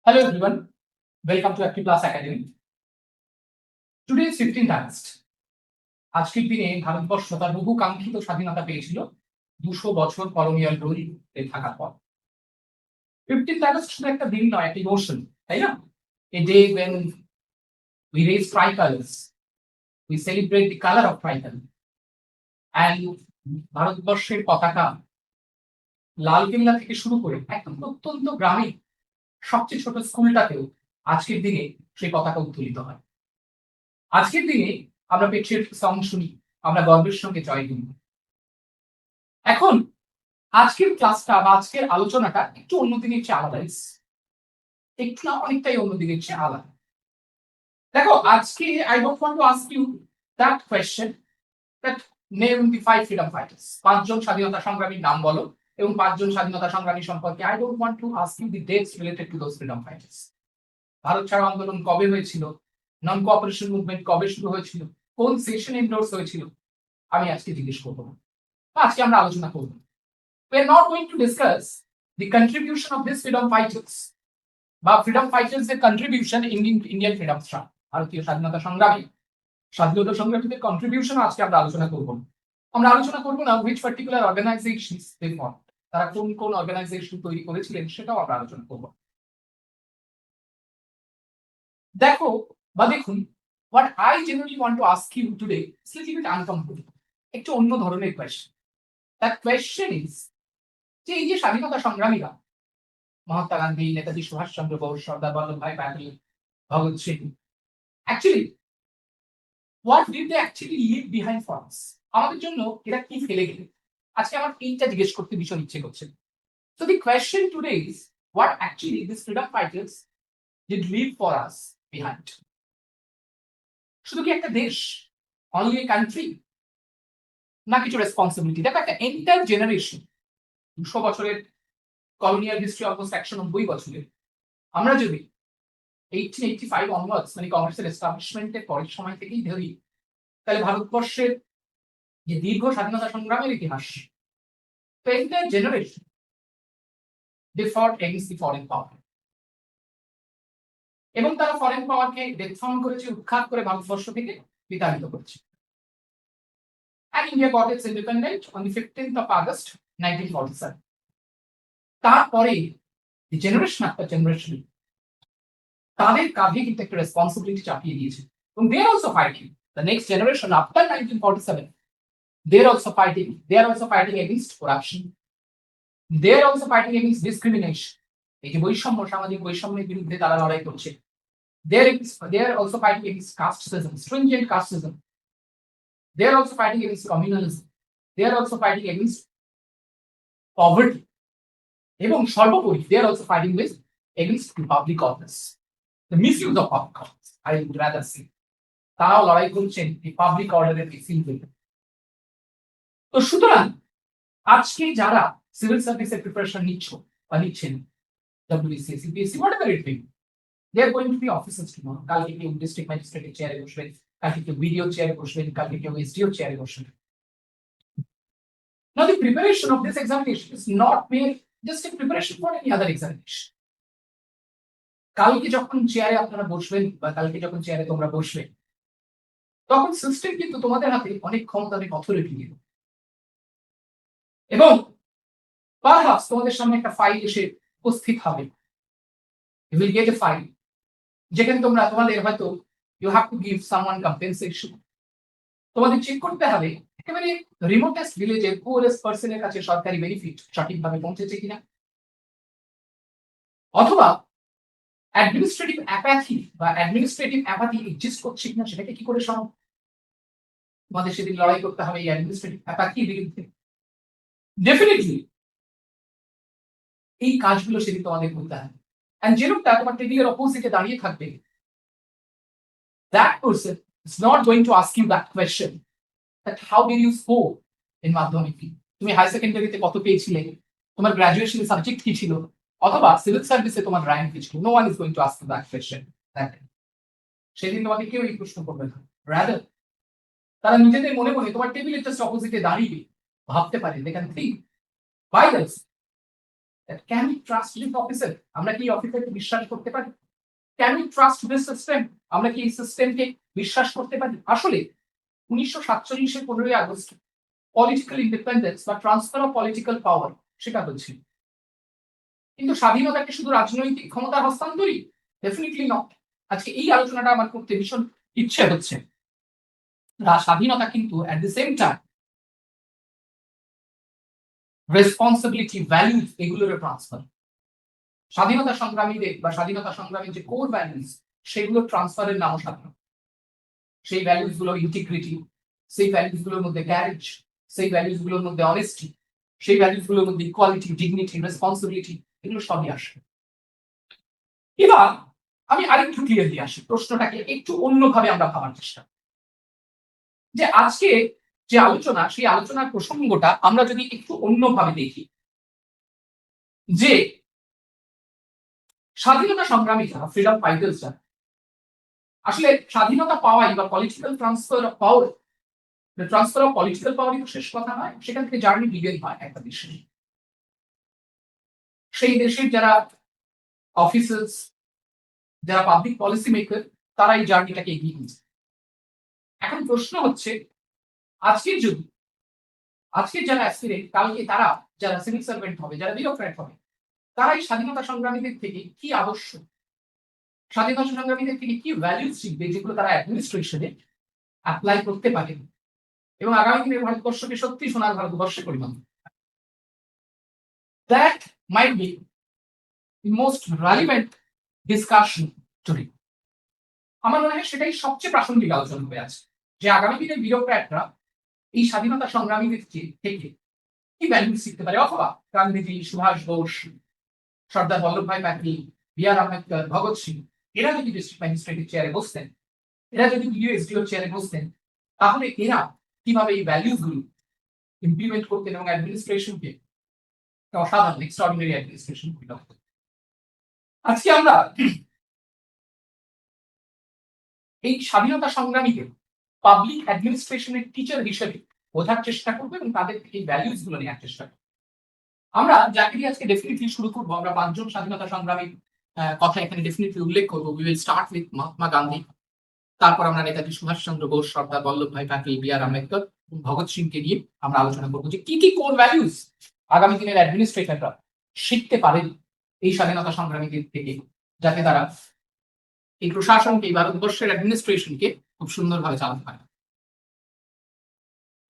Hello everyone, welcome to Active Plus Academy. Today is 15th August. আজকের দিনে ভারতবর্ষ তার বহু কাঙ্ক্ষিত স্বাধীনতা পেয়েছিল 200 বছর কলোনিয়াল রুল থাকার পর। 15th August শুধু একটা দিন নয়, একটা ইমোশন, তাই না? A day when we raise tricolors, we celebrate the color of tricolor. And ভারতবর্ষের পতাকা লালকেল্লা থেকে শুরু করে একদম প্রত্যন্ত গ্রামে সবচেয়ে ছোট স্কুলটাতেও আজকের দিনে সেই পতাকা উত্তোলিত হয়। আজকের দিনে আমরা পেট্রিয়টিক সং শুনি, আমরা গর্বের সঙ্গে জয় দিই। এখন আজকের ক্লাসটা বা আজকের আলোচনাটা একটু অন্য দিনের চেয়ে আলাদা, একটু না অনেকটাই অন্য দিনের চেয়ে আলাদা। দেখো, আজকে I don't want to ask you that question that name the 5 freedom fighters. 5 জন স্বাধীনতা সংগ্রামীর নাম বলো এবং 5 জন স্বাধীনতা সংগ্রামী সম্পর্কে I don't want to ask you the dates related to those freedom fighters. ভারত ছাড়ো আন্দোলন কবে হয়েছিল, নন কোঅপারেশন মুভমেন্ট কবে শুরু হয়েছিল, কোন সেশন এন্ডোর্স হয়েছিল, আমি আজকে জিজ্ঞেস করবো না, আজকে আমরা আলোচনা করব। We are not going to discuss the contribution of these freedom fighters বা freedom fighters এর contribution in Indian freedom struggle, ভারতীয় স্বাধীনতা সংগ্রামীদের কন্ট্রিবিউশন আজকে আমরা আলোচনা করব। আমরা আলোচনা করব না which particular organizations they formed, তারা কোন কোন অর্গানাইজেশন তৈরি করেছিলেন সেটাও আমরা আলোচনা করব। দেখো বা দেখুন, what I generally want to ask you today is a little bit uncomfortable, একটু অন্য ধরনের কোয়েশ্চেন। That question is যে এই যে স্বাধীনতা সংগ্রামীরা Mahatma Gandhi, Netaji Subhas Chandra Bose, Sardar Vallabhbhai Patel, Bhagat Singh, actually what did they actually leave behind for us, আমাদের জন্য এরা কি ফেলে গেলে, আজকে আমার এইটা জিজ্ঞেস করতে ভীষণ ইচ্ছে করছে। So the question today is what actually these freedom fighters did leave for us behind. শুধু কি একটা দেশ, অনলি এ কান্ট্রি, না কিছু রেসপন্সিবিলিটি? দেখো, একটা এন্টায়ার জেনারেশন, 200 বছরের কলোনিয়াল হিস্ট্রি, অলমোস্ট 190 বছরের, আমরা যদি 1885 অনওয়ার্ডস মানে কংগ্রেসের এস্টাবলিশমেন্টের পরের সময় থেকেই ধরি, তাহলে ভারতবর্ষের যে দীর্ঘ স্বাধীনতা সংগ্রামের ইতিহাস, তো এন্টায়ার জেনারেশন দে ফট এগেইনস্ট দি ফরেন পাওয়ার, এবং তারা ফরেন পাওয়ারকে ডেথফর্ম করেছে, উৎখাত করে ভারতবর্ষ থেকে বিতাড়িত করেছে। And India got its independence on the 15th of August 1947. তারপরে জেনারেশন আফটার জেনারেশন তাদের কাঁধে কিন্তু একটা রেসপন্সিবিলিটি চাপিয়ে দিয়েছে, এবং they are also fighting the next generation after 1947. They are also fighting against corruption. They are also fighting against discrimination. এই যে বৈষম্য, সামাজিক বৈষম্যের বিরুদ্ধে তারা লড়াই করছে। They are also fighting against casteism, stringent casteism. They are also fighting against communalism. They are also fighting against poverty. এবং সর্বোপরি they are also fighting against public office, the misuse of public office. I would rather say তারাও লড়াই করছেন এই public অর্ডারের বিরুদ্ধে। তো সুতরাং আজকে যারা সিভিল সার্ভিসের প্রিপারেশন নিচ্ছেন, WBCS, UPSC, whatever it may be, they are going to be officers tomorrow. কালকে কেউ ডিস্ট্রিক্ট ম্যাজিস্ট্রেটের চেয়ারে বসবেন, কালকে কেউ বিডিও চেয়ারে বসবেন, কালকে কেউ SDO চেয়ারে বসবেন। Now the preparation of this examination is not mere just a preparation for any other examination. কালকে যখন চেয়ারে আপনারা বসবেন বা কালকে যখন চেয়ারে তোমরা বসবে, তখন সিস্টেম কিন্তু তোমাদের হাতে অনেক ক্ষমতা, অনেক অথরিটি দিয়ে দেবে, এবং পারহাপস তোমাদের সামনে একটা ফাইল এসে উপস্থিত হবে। You will get a file যেখানে তোমাদের হয়তো you have to give someone compensation. তোমাদের চেক করতে হবে একেবারে রিমোটেস্ট ভিলেজের পুয়ারেস্ট পার্সনের কাছে সরকারি বেনিফিট সঠিকভাবে পৌঁছেছে কিনা, অথবা অ্যাডমিনিস্ট্রেটিভ অ্যাপাথি এক্সিস্ট করছে কিনা, সেটাকে কি করে সম্ভব? তোমাদের সেদিন লড়াই করতে হবে এই অ্যাডমিনিস্ট্রেটিভ অ্যাপাথির বিরুদ্ধে। ডেফিনেটলি এই কাজগুলো সেদিন তোমাদের করতে হবে। এন্ড যে লোকটা তোমার টেবিলের অপোজিটে দাঁড়িয়ে থাকবে, that person is not going to ask you that question that how did you score in মাধ্যমিক, তুমি হাই সেকেন্ডারিতে কত পেয়েছিলে, তোমার গ্রাজুয়েশন সাবজেক্ট কি ছিল, অথবা সিভিল সার্ভিসে তোমার র্যাঙ্ক কি ছিল। No one is going to ask that question. সেদিন তোমাকে কেউ এই প্রশ্ন করবে না, রাদার তারা নিজেদের মনে মনে তোমার টেবিলের জাস্ট অপোজিটে দাঁড়িয়ে ভাবতে পারে, they can think by themselves can you trust this officer? আমরা কি অফিসারকে বিশ্বাস করতে পারি? Can you trust this system? আমরা কি এই সিস্টেমকে বিশ্বাস করতে পারি? আসলে 1947-এর 15ই আগস্ট পলিটিক্যাল ইন্ডিপেন্ডেন্স বা ট্রান্সফার অফ পলিটিক্যাল পাওয়ার সেটা হয়েছিল। কিন্তু স্বাধীনতাকে শুধু রাজনৈতিক ক্ষমতার হস্তান্তরই? Definitely not. আজকে এই আলোচনাটা আমার করতে ভীষণ ইচ্ছে হচ্ছে। স্বাধীনতা কিন্তু at the same time responsibility, values এগুলোর ট্রান্সফার। স্বাধীনতা সংগ্রামীদের বা স্বাধীনতা সংগ্রামীর যে কোর ভ্যালুজ সেগুলো ট্রান্সফারের নামও স্বাধীনতা। সেই ভ্যালুজ গুলো ইন্টিগ্রিটি, সেই ভ্যালুজ গুলোর মধ্যে ক্যারেজ, সেই ভ্যালুজ গুলোর মধ্যে অনেস্টি, সেই ভ্যালুজ গুলোর মধ্যে ইকুয়ালিটি, ডিগনিটি, রেসপন্সিবিলিটি, এগুলো সবই আসে। এবার আমি আরেকটু ক্লিয়ারলি আসি, প্রশ্নটাকে একটু অন্যভাবে আমরা ভাবার চেষ্টা, যে আজকে যে আলোচনা সেই আলোচনার প্রসঙ্গটা আমরা যদি একটু অন্যভাবে দেখি, যে স্বাধীনতা সংগ্রামী যারা, ফ্রিডম ফাইটার্স যারা, আসলে স্বাধীনতা পাওয়াই বা political transfer of power, transfer of political পাওয়ারই তো শেষ কথা নয়, সেখান থেকে জার্নি বিগিন হয় একটা দেশে। সেই দেশের যারা অফিসার্স, যারা পাবলিক পলিসি মেকার, তারা এই জার্নিটাকে এগিয়ে নিয়েছে। এখন প্রশ্ন হচ্ছে, আজকের যুগ, আজকের যারা অ্যাসপিরেন্ট, কালকে তারা যারা সিভিল সার্ভেন্ট হবে, যারা বিউরোক্র্যাট হবে, তারা এই স্বাধীনতা সংগ্রামীদের থেকে কি আবশ্যক, স্বাধীনতা সংগ্রামীদের থেকে কি ভ্যালুজ শিখবে, যেগুলো তারা অ্যাডমিনিস্ট্রেশনে অ্যাপ্লাই করতে পারে এবং আগামী দিনে ভারতবর্ষকে সত্যি সোনার ভারতবর্ষে পরিণত। That might be the most relevant discussion today. আমার মনে হয় সেটাই সবচেয়ে প্রাসঙ্গিক আলোচনা হয়ে আছে, যে আগামী দিনে বিউরোক্র্যাটরা এই স্বাধীনতা সংগ্রামীদের থেকে কি ভ্যালুজ শিখতে পারে, অথবা গান্ধীজি, সুভাষ বোস, সর্দার বল্লভভাই প্যাটেল, বি.আর. আম্বেদকর, ভগৎ সিং, এরা যদি ডিস্ট্রিক্ট ম্যাজিস্ট্রেটের চেয়ারে বসতেন, এরা যদি ইউএসডিওর চেয়ারে বসতেন, তাহলে এরা কিভাবে এই ভ্যালুজ গুলো ইমপ্লিমেন্ট করতেন এবং অ্যাডমিনিস্ট্রেশনকে অসাধারণ এক্সট্রাঅর্ডিনারি অ্যাডমিনিস্ট্রেশন পরিণত করতেন। আজকে আমরা এই স্বাধীনতা সংগ্রামীকে পাবলিক অ্যাডমিনিস্ট্রেশনের টিচার হিসেবে বোঝার চেষ্টা করবো এবং তাদের থেকে ভ্যালুজ গুলো নেওয়ার চেষ্টা করবো। আমরা যাকে দিয়ে আজকে ডেফিনেটলি শুরু করবো, আমরা 5 জন স্বাধীনতা সংগ্রামীর কথা এখানে ডেফিনেটলি উল্লেখ করবো। We will start with Mahatma Gandhi, তারপর আমরা নেতাজি সুভাষচন্দ্র বোস, সর্দার বল্লভভাই প্যাটেল, বি.আর. আম্বেদকর, ভগৎ সিংকে নিয়ে আমরা আলোচনা করবো যে কি কি কোর ভ্যালুজ আগামী দিনের অ্যাডমিনিস্ট্রেটররা শিখতে পারেন এই স্বাধীনতা সংগ্রামীদের থেকে, যাতে তারা এই প্রশাসনকে, এই ভারতবর্ষের অ্যাডমিনিস্ট্রেশনকে খুব সুন্দরভাবে চালাতে পারে।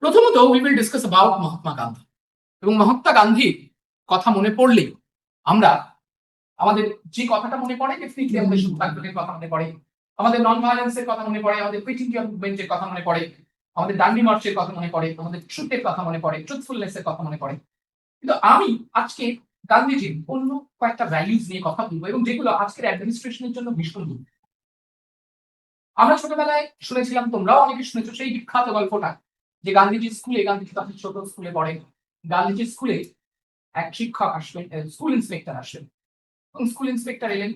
প্রথমত we will discuss about Mahatma Gandhi. এবং মহাত্মা গান্ধীর কথা মনে পড়লে আমরা, আমাদের যে কথাটা মনে পড়ে, ডেফিনেটলি আমাদের সত্যাগ্রহের কথা মনে পড়ে, আমাদের নন ভায়োলেন্সের কথা মনে পড়ে, আমাদের কুইট ইন্ডিয়া মুভমেন্টের কথা মনে পড়ে, আমাদের দান্ডি মার্চের কথা মনে পড়ে, আমাদের ট্রুথের কথা মনে পড়ে, ট্রুথফুলনেস এর কথা মনে পড়ে। কিন্তু আমি আজকে গান্ধীজির অন্য কয়েকটা ভ্যালুজ নিয়ে কথা বলবো, এবং যেগুলো আজকের অ্যাডমিনিস্ট্রেশনের জন্য ভীষণ গুরুত্বপূর্ণ। আমরা ছোটবেলায় শুনেছিলাম, তোমরাও অনেকে শুনেছো, সেই বিখ্যাত গল্পটা যে গান্ধীজির স্কুলে, গান্ধীজি তখন ছোট স্কুলে পড়ে, গান্ধীজির স্কুলে এক শিক্ষক আসবেন, স্কুল ইন্সপেক্টর আসবেন, এবং স্কুল ইন্সপেক্টর এলেন,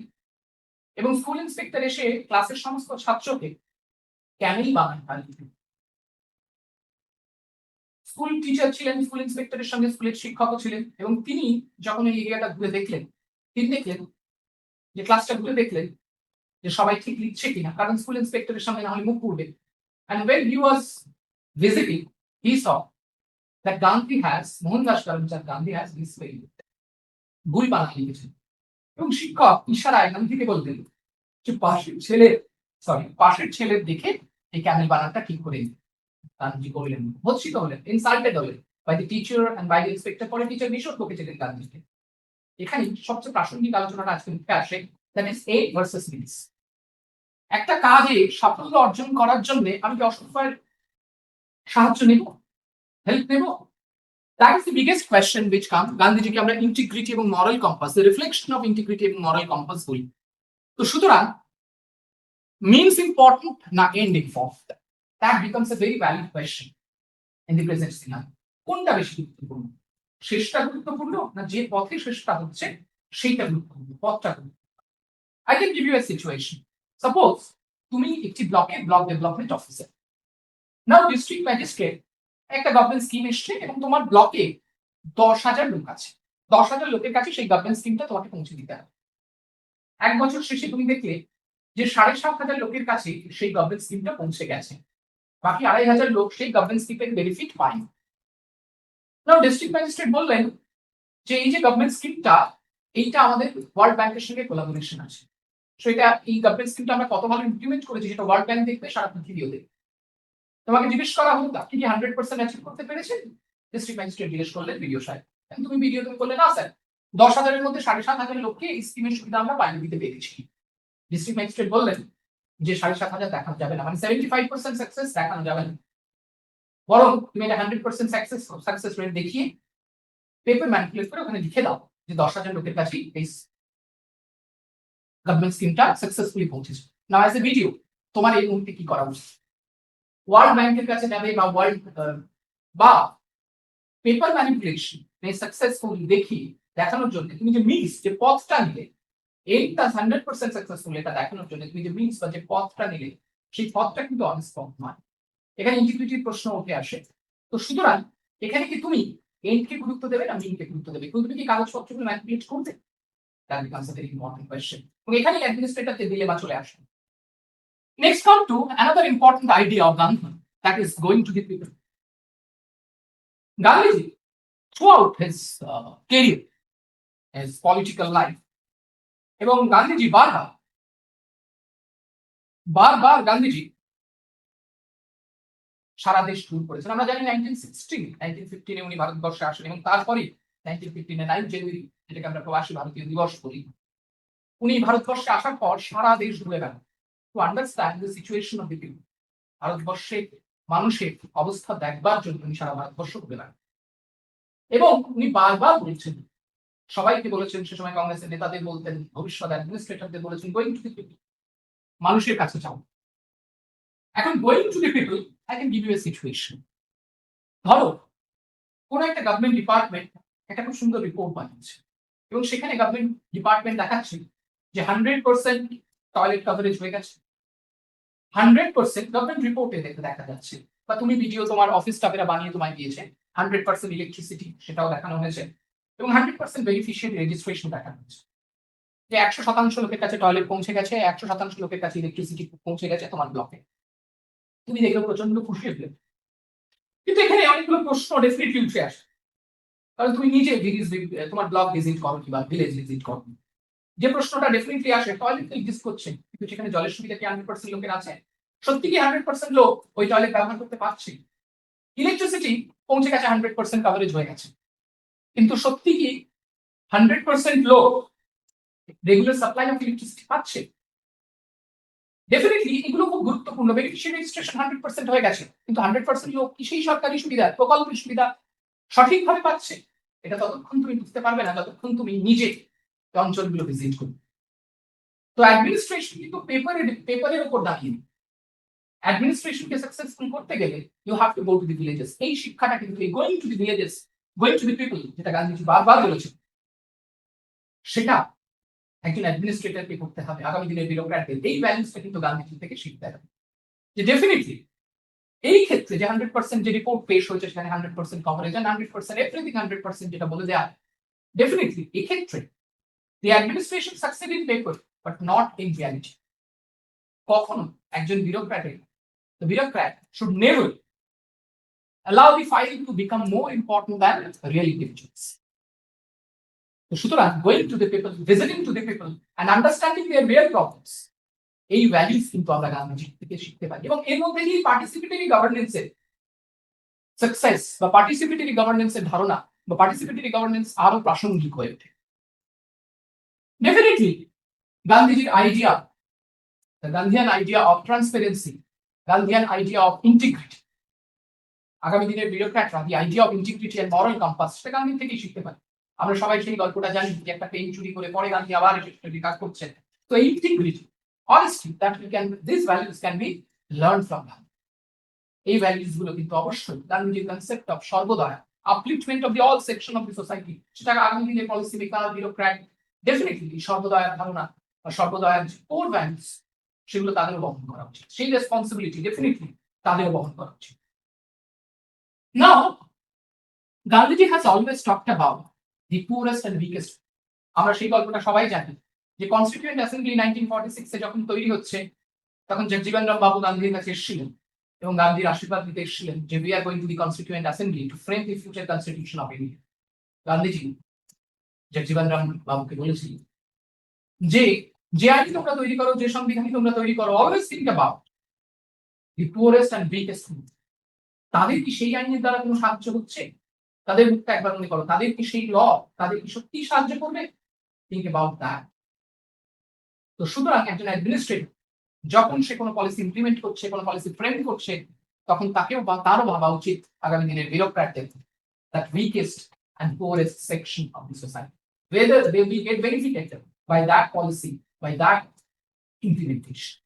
এবং স্কুল ইন্সপেক্টর এসে ক্লাসের সমস্ত ছাত্রকে ক্যামেল বানান গান্ধীজি। স্কুল টিচার ছিলেন, স্কুল ইন্সপেক্টরের সঙ্গে স্কুলের শিক্ষকও ছিলেন, এবং তিনি যখন এই এরিয়াটা ঘুরে দেখলেন, তিনি দেখলেন যে ক্লাসটা ঘুরে দেখলেন যে সবাই ঠিক লিখছে কিনা, কারণ স্কুল ইন্সপেক্টরের সঙ্গে না হলে মুখ পড়বে। And when he was visiting, he saw that Gandhi has, Mohandas Karamchand Gandhi has this very ভুল বানান লিখেছেন, এবং শিক্ষক ইশারায় গান্ধীকে বলতেন যে পাশের ছেলের দেখে এই ক্যামেল বানানটা ঠিক করে দিন। গান্ধী করলেন, ভৎসিত হলেন, ইনসাল্টেড হলেন by the teacher and by the inspector. পরে টিচার ভীষণ বকেছিলেন গান্ধীকে। এখানে সবচেয়ে প্রাসঙ্গিক আলোচনাটা আজকে মুখে আসে, that is a versus means. একটা কাজে সাফল্য অর্জন করার জন্য আমি কি অসংখ্যের সাহায্য নেব, হেল্প নেব? That is the biggest question which comes. গান্ধীজিকে আমরা ইন্টিগ্রিটি এবং moral compass, the reflection of integrity এবং মরাল কম্পাস বলি। তো সুতরাং means important না end important? That becomes a very valid question in the present scenario. কোনটা বেশি গুরুত্বপূর্ণ? শেষটা গুরুত্বপূর্ণ না যে পথে শেষটা হচ্ছে সেইটা গুরুত্বপূর্ণ, পথটা গুরুত্বপূর্ণ? I can give you a situation. Suppose তুমি একটি ব্লক ডেভেলপমেন্ট অফিসার। নাও ডিস্ট্রিক্ট ম্যাজিস্ট্রেট একটা গভর্নমেন্ট স্কিম এসছে এবং তোমার ব্লকে 10,000 লোক আছে, 10,000 লোকের কাছে সেই গভর্নমেন্ট স্কিমটা তোমাকে পৌঁছে দিতে হবে। 1 বছর শেষে তুমি দেখলে যে 7,500 লোকের কাছে সেই গভর্নমেন্ট স্কিমটা পৌঁছে গেছে, বাকি 2,500 লোক সেই গভর্নমেন্ট স্কিমের বেনিফিট পায়নি। নাও ডিস্ট্রিক্ট ম্যাজিস্ট্রেট বললেন যে এই যে গভর্নমেন্ট স্কিমটা, এইটা আমাদের ওয়ার্ল্ড ব্যাংকের সঙ্গে কোলাবোরেশন আছে। সো এটা এই গভর্নমেন্ট স্কিমটা আমরা কত ভালো ইমপ্লিমেন্ট করেছি সেটা ওয়ার্ল্ড ব্যাংক দেখবে, সারা পৃথিবীও দেখবে। তোমাকে জিজ্ঞেস করা হলো আপনি কি 100% অ্যাচিভ করতে পেরেছেন? ডিস্ট্রিক্ট ম্যাজিস্ট্রেট জিজ্ঞেস করলেন ভিডিও সাহেব। তুমি বললে না স্যার, 10,000-এর মধ্যে 7,500 লোককে এই স্কিমের সুবিধা আমরা পাইয়ে দিতে পেরেছি। ডিস্ট্রিক্ট ম্যাজিস্ট্রেট বললেন যে 7,500 দেখানো যাবে না, মানে 75% সাকসেস দেখানো যাবে না, বরং তুমি এটা 100% সাকসেস রেট দেখিয়ে পেপার ম্যানিপুলেট করে ওখানে লিখে দাও যে 10,000 লোকের কাছে এই গভর্নমেন্ট স্কিমটা সাকসেসফুলি পৌঁছেছে। নাও অ্যাজ এ ভিডিও তোমার এই মুহূর্তে কি করা উচিত? ওয়ার্ল্ড ব্যাংকের কাছে যাবে বা পেপার ম্যানিপুলেশন সাকসেসফুলি দেখিয়ে দেখানোর জন্য তুমি যে মিনস, যে পথটা নিলে, এইটা 100% সাকসেসফুল এটা দেখানোর জন্য তুমি যে মিনস বা যে পথটা নিলে, সেই পথটা কিন্তু অনেস্ট পথ নয়। এখানে ইন্টিগ্রিটির প্রশ্ন উঠে আসে। তো সুতরাং এখানে কি তুমি এন্ডকে গুরুত্ব দেবে না মিনকে গুরুত্ব দেবে? তুমি কি কাগজপত্রগুলো ম্যানিপুলেট করতে? That becomes a very important question. এবং এখানে অ্যাডমিনিস্ট্রেটরকে দিলেমা চলে আসে। Next come to another important idea of Gandhi, that is going to the people. Gandhiji, throughout his career, his political life, এবং গান্ধীজি বারবার গান্ধীজি সারা দেশ ট্যুর করেছেন। আমরা জানি 1915 উনি ভারতবর্ষে আসেন এবং তারপরে 1915 9 জানুয়ারি, যেটাকে আমরা প্রবাসী ভারতীয় দিবস বলি, উনি ভারতবর্ষে আসার পর সারা দেশ ঘুরে গেল to understand the situation of the people. ভারতবর্ষের মানুষের অবস্থা দেখবার জন্য উনি সারা ভারতবর্ষ ঘুরে গেলেন এবং উনি বারবার বলেছেন, সবাইকে বলেছেন, সে সময় কংগ্রেসের নেতাদের বলতেন, ভবিষ্যৎ অ্যাডমিনিস্ট্রেটরদের বলেছেন, গোয়িং টু দি পিপল, মানুষের কাছে যাও। এখন going to the people, I can give you a situation. ধরো কোন একটা গভর্নমেন্ট ডিপার্টমেন্ট একটা খুব সুন্দর রিপোর্ট বানিয়েছে এবং সেখানে গভর্নমেন্ট ডিপার্টমেন্ট দেখাচ্ছে যে 100% টয়লেট কভারেজ হয়ে গেছে, 100% গভর্নমেন্ট রিপোর্টে দেখা যাচ্ছে, বা তুমি ভিডিও তোমার অফিস স্টাফেরা বানিয়ে তোমায় দিয়েছে, 100% ইলেকট্রিসিটি সেটাও দেখানো হয়েছে এবং 100% বেনিফিশিয়ারি রেজিস্ট্রেশন দেখানো হয়েছে, যে 100% লোকের কাছে টয়লেট পৌঁছে গেছে, 100% লোকের কাছে ইলেকট্রিসিটি পৌঁছে গেছে তোমার ব্লকে। তুমি দেখলে প্রচন্ড খুশি হলে, কিন্তু এখানে অনেকগুলো প্রশ্ন ডেফিনেটলি উঠে আসে। কারণ তুমি নিজে তোমার ব্লক ভিজিট করো কিংবা ভিলেজ ভিজিট করো, যে প্রশ্নটা ডেফিনেটলি আসে, টয়লেট তো এক্সিস্ট করছে কিন্তু সেখানে জলের সুবিধা কি 100% লোকের আছে? সত্যি কি 100% লোক ওই টয়লেট ব্যবহার করতে পারছে? ইলেকট্রিসিটি পৌঁছে গেছে, 100% কভারেজ হয়ে গেছে, কিন্তু সত্যি কি 100% লোক রেগুলার সাপ্লাই অফ ইলেকট্রিসিটি পাচ্ছে? ডেফিনেটলি এগুলো খুব গুরুত্বপূর্ণ। বেনিফিশিয়ারি রেজিস্ট্রেশন 100% হয়ে গেছে, কিন্তু 100% লোক কি সেই সরকারি সুবিধা, প্রকল্পের সুবিধা সঠিকভাবে পাচ্ছে? এটা ততক্ষণ তুমি বুঝতে পারবে না যতক্ষণ তুমি নিজে অঞ্চলগুলো ভিজিট করবে। তো অ্যাডমিনিস্ট্রেশন কিন্তু পেপারের উপর দাঁড়িয়ে। অ্যাডমিনিস্ট্রেশনকে সাকসেসফুল করতে গেলে you have to go to the villages. এই শিক্ষাটা কিন্তু এই going to the villages, going to the people, যেটা গান্ধীজি বারবার বলেছেন, সেটা একজন অ্যাডমিনিস্ট্রেটরকে করতে হবে। আগামী দিনের বিউরোক্র্যাটদের এই ভ্যালুসটা কিন্তু গান্ধীজি থেকে শিখতে হবে, যে ডেফিনেটলি এই ক্ষেত্রে যে 100% যে রিপোর্ট পেশ হয়েছে সেখানে 100% কভারেজ এন্ড 100% এভরিথিং 100% যেটা বলে দেয়া, ডেফিনেটলি এই ক্ষেত্রে the administration succeed in paper but not in reality. কখনো একজন the bureaucrat should never allow the file to become more important than real intelligence. তো সুতরাং going to the people, visiting to the people and understanding their real problems, এই values কিন্তু আমরা গান্ধীজি থেকে শিখতে পারি এবং এর মধ্যে দিয়ে পার্টিসিপেটরি গভর্নেন্সের সাকসেস বা পার্টিসিপেটরি গভর্নেন্সের ধারণা বা পার্টিসিপেটরি গভর্নেন্স আরো প্রাসঙ্গিক হয়ে ওঠে। ডেফিনেটলি গান্ধীজির idea, the Gandhian idea of transparency, Gandhian idea of integrity, আগামী দিনের বিউরোক্র্যাটরা the idea of integrity and moral compass, সেটা গান্ধী থেকেই শিখতে পারে। আমরা সবাই সেই গল্পটা জানি যে একটা পেন চুরি করে পরে গান্ধী আবার এসে কাজ করছেন। তো integrity, honesty, that we can, these values can be learned from Gandhi. এই ভ্যালুস গুলো কিন্তু অবশ্যই গান্ধীজির concept of Sarvodaya, upliftment of the all section of the society, সেটা আগামী দিনের পলিসি মেকার, বিউরোক্র্যাট ডেফিনেটলি সর্বদয়ার ধারণা বা সর্বদয়ার যে কোর ভ্যালুস সেগুলো তাদেরও বহন করা উচিত, সেই রেসপন্সিবিলিটি ডেফিনেটলি তাদেরও বহন করা উচিত। Now, Gandhiji has always talked about the poorest and weakest. আমরা সেই গল্পটা সবাই জানি যে কনস্টিটিউয়েন্ট অ্যাসেম্বলি 1946 যখন তৈরি হচ্ছে তখন জগজীবন রাম বাবু গান্ধীর কাছে এসেছিলেন এবং গান্ধীর আশীর্বাদ দিতে এসেছিলেন যে we are going to the constituent assembly two frame the future constitution of India. Gandhiji Jagjivan Ram বাবুকে বলেছিলেন যে যে আইন তোমরা তৈরি করো, যে সংবিধান তোমরা তৈরি করো, always think about the poorest and weakest. তাদের কি সেই আইনের দ্বারা কোনো সাহায্য হচ্ছে? তাদের মুখটা একবার মনে করো, তাদের কি সেই ল তাদের কি সত্যি সাহায্য করবে? Think about that. তো সুতরাং একজন অ্যাডমিনিস্ট্রেটর যখন সে কোনো পলিসি ইমপ্লিমেন্ট করছে, কোনো পলিসি ফ্রেম করছে, তখন তাকেও বা তারও ভাবা উচিত আগামী দিনের ব্যুরোক্র্যাটদের that weakest and poorest section of the society, whether they will get benefited by that policy, by that implementation.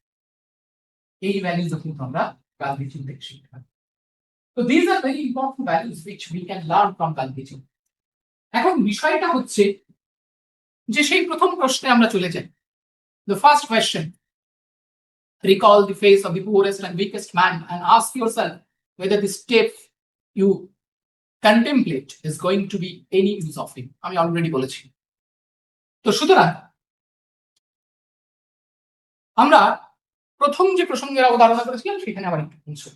এই ভ্যালুজ কিন্তু আমরা গান্ধীজি থেকে শিখতে পারি। তো this are very important values which we can learn from Gandhiji. এখন বিষয়টা হচ্ছে যে সেই প্রথম প্রশ্নে আমরা চলে যাই। The first question: recall the face of the poorest and weakest man and ask yourself whether the step you contemplate is going to be any use of him. আমি অলরেডি বলেছি। তো সুতরাং আমরা প্রথম যে প্রসঙ্গের অবতারণা করেছিলাম সেখানে আবার একটু পৌঁছই।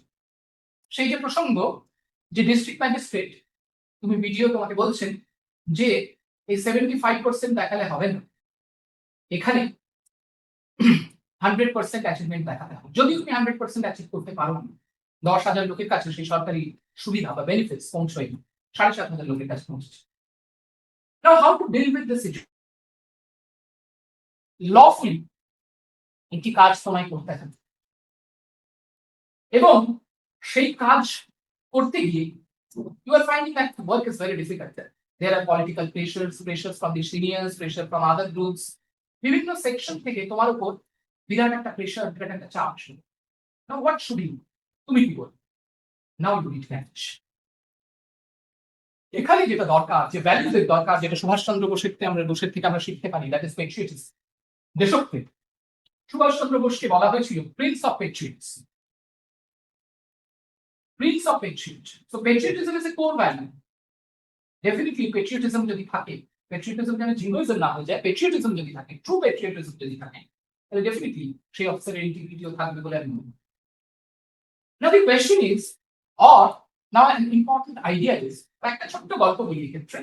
সেই যে প্রসঙ্গ যে ডিস্ট্রিক্ট ম্যাজিস্ট্রেট, তুমি ভিডিও তোমাকে বলছেন যে এই 75% দেখালে হবে না, এখানে 100% অ্যাচিভমেন্ট দেখাতে হবে। যদি তুমি 100% অ্যাচিভ করতে পারো না, 10,000 লোকের কাছে সেই সরকারি সুবিধা বা বেনিফিটস পৌঁছয় 7,500 লোকের কাছে পৌঁছেছে। Now how to deal with this situation? Lawfully একটি কাজ তোমায় করতে হবে এবং সেই কাজ করতে গিয়ে you are finding that the work is very difficult. There are political pressures from the seniors, pressure from other groups. বিভিন্ন সেকশন থেকে তোমার উপর বিরাট একটা প্রেশার, বিরাট একটা চাপ শুরু। Now what should you do? তুমি কি করবে? Now you need to manage. এখানে যেটা দরকার, যে ভ্যালুজ এর দরকার, যেটা সুভাষচন্দ্র বোসের থেকে আমরা শিখতে পারি, দ্যাট ইজ পেট্রিয়টিজম, দেশপ্রেম। সুভাষচন্দ্র বোসকে বলা হয়েছিল Prince of Patriots, Prince of patriot. So patriotism is a core value. Definitely patriotism যদি থাকে, পেট্রিয়টিজম যেন জিনোইজম না হয়ে যায়, পেট্রিয়টিজম যদি থাকে, ট্রু পেট্রিয়টিজম যদি থাকে, তাহলে ডেফিনেটলি সেই অফিসারের ইন্টিগ্রিটিও থাকবে বলে আমি মনে করি। Now the question is, or now an important idea is, একটা ছোট্ট গল্প বলি এক্ষেত্রে।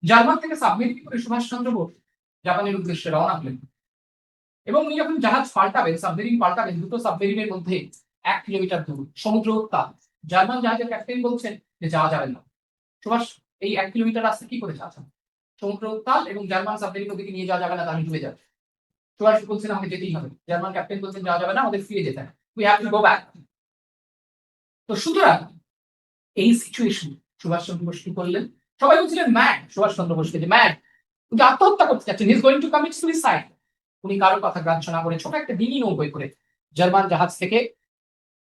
জার্মান থেকে সাবমেরিন করে সুভাষচন্দ্র বোস জাপানের উদ্দেশ্যে রওনা হলেন এবং উনি যখন জাহাজ পাল্টাবেন, সাবমেরিন পাল্টাবেন, দুটো সাবমেরিনের মধ্যে 1 কিলোমিটার দূর সমুদ্র উত্তাল। জার্মান জাহাজের ক্যাপ্টেন বলছেন যে যাওয়া যাবে না। সুভাষ এই 1 কিলোমিটার রাস্তা কি করে যাচ্ছেন? সমুদ্র উত্তাল এবং জার্মান সাবমেরিন ওদিকে নিয়ে যাওয়া যাবে না, আমি ডুবে যাবে। সুভাষ বলছেন আমাকে যেতেই হবে। জার্মান ক্যাপ্টেন বলছেন যাওয়া যাবে না, আমাদের ফিরে যেতে হবে। We have to go back. তো সুতরাং এই সিচুয়েশন সুভাষচন্দ্র বোস কি করলেন? সবাই বলছিলেন ম্যাড সুভাষচন্দ্র বোসকে, যে ম্যাড, উনি আত্মহত্যা করতে যাচ্ছেন, he is going two commit suicide. উনি কারোর কথা গ্রাহ্য না করে ছোট একটা ডিঙি নৌকোয় করে জার্মান জাহাজ থেকে